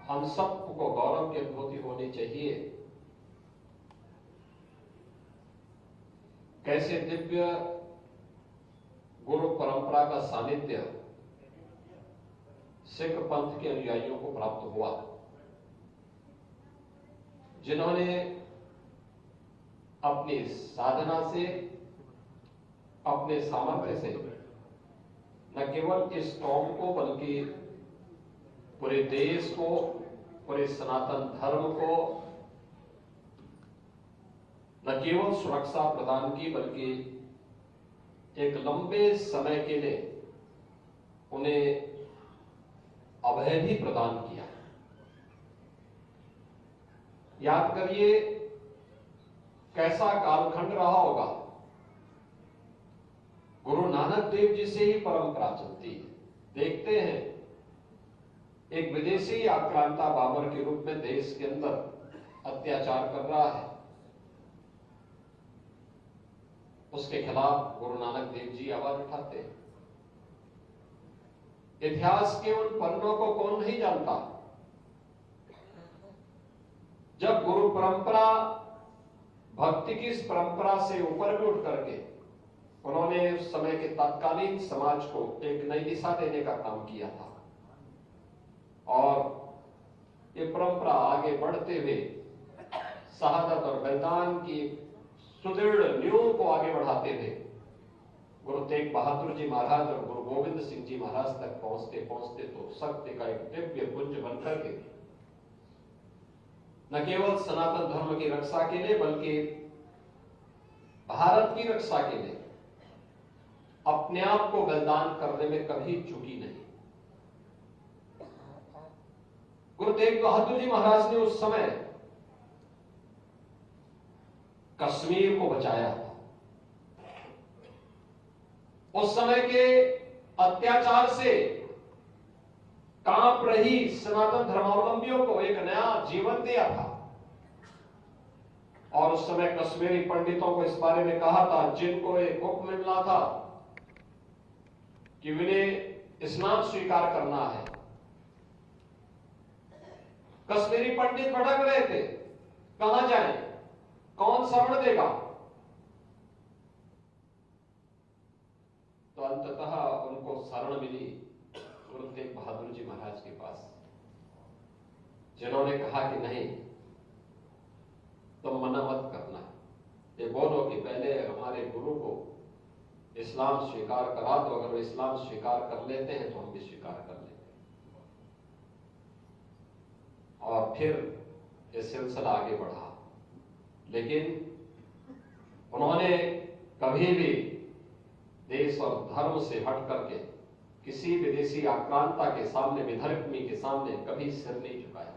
हम सबको गौरव की अनुभूति होनी चाहिए। कैसे दिव्य गुरु परंपरा का सानिध्य सिख पंथ के अनुयायियों को प्राप्त हुआ, जिन्होंने अपनी साधना से, अपने सामर्थ्य से न केवल इस कौम को बल्कि पूरे देश को, पूरे सनातन धर्म को न केवल सुरक्षा प्रदान की बल्कि एक लंबे समय के लिए उन्हें अभय भी प्रदान किया। याद करिए कैसा कालखंड रहा होगा। गुरु नानक देव जी से ही परंपरा चलती है। देखते हैं एक विदेशी आक्रांता बाबर के रूप में देश के अंदर अत्याचार कर रहा है, उसके खिलाफ गुरु नानक देव जी आवाज उठाते हैं। इतिहास के उन पन्नों को कौन नहीं जानता, जब गुरु परंपरा भक्ति की इस परंपरा से ऊपर भी उठ करके उन्होंने उस समय के तत्कालीन समाज को एक नई दिशा देने का काम किया था, और ये परंपरा आगे बढ़ते हुए शहादत और बलिदान की सुदृढ़ नींव को आगे बढ़ाते हुए गुरु तेग बहादुर जी महाराज और गुरु गोविंद सिंह जी महाराज तक पहुंचते पहुंचते तो सत्य का एक दिव्य पुंज बनकर के न केवल सनातन धर्म की रक्षा के लिए बल्कि भारत की रक्षा के लिए अपने आप को बलिदान करने में कभी चूकी नहीं। गुरु तेग बहादुर जी महाराज ने उस समय कश्मीर को बचाया। उस समय के अत्याचार से कांप रही सनातन धर्मावलंबियों को एक नया जीवन दिया था, और उस समय कश्मीरी पंडितों को इस बारे में कहा था, जिनको एक हुक्म मिला था कि उन्हें इस्लाम स्वीकार करना है। कश्मीरी पंडित भटक रहे थे, कहां जाएं, कौन शरण देगा। तो अंततः उनको शरण मिली गुरु तेग बहादुर जी महाराज के पास, जिन्होंने कहा कि नहीं, तुम मना मत करना, ये बोलो कि पहले हमारे गुरु को इस्लाम स्वीकार करा दो, अगर वो इस्लाम स्वीकार कर लेते हैं तो हम भी स्वीकार कर लेते हैं। और फिर ये सिलसिला आगे बढ़ा, लेकिन उन्होंने कभी भी देश और धर्म से हट करके किसी विदेशी आक्रांता के सामने, विधर्मी के सामने कभी सिर नहीं झुकाया।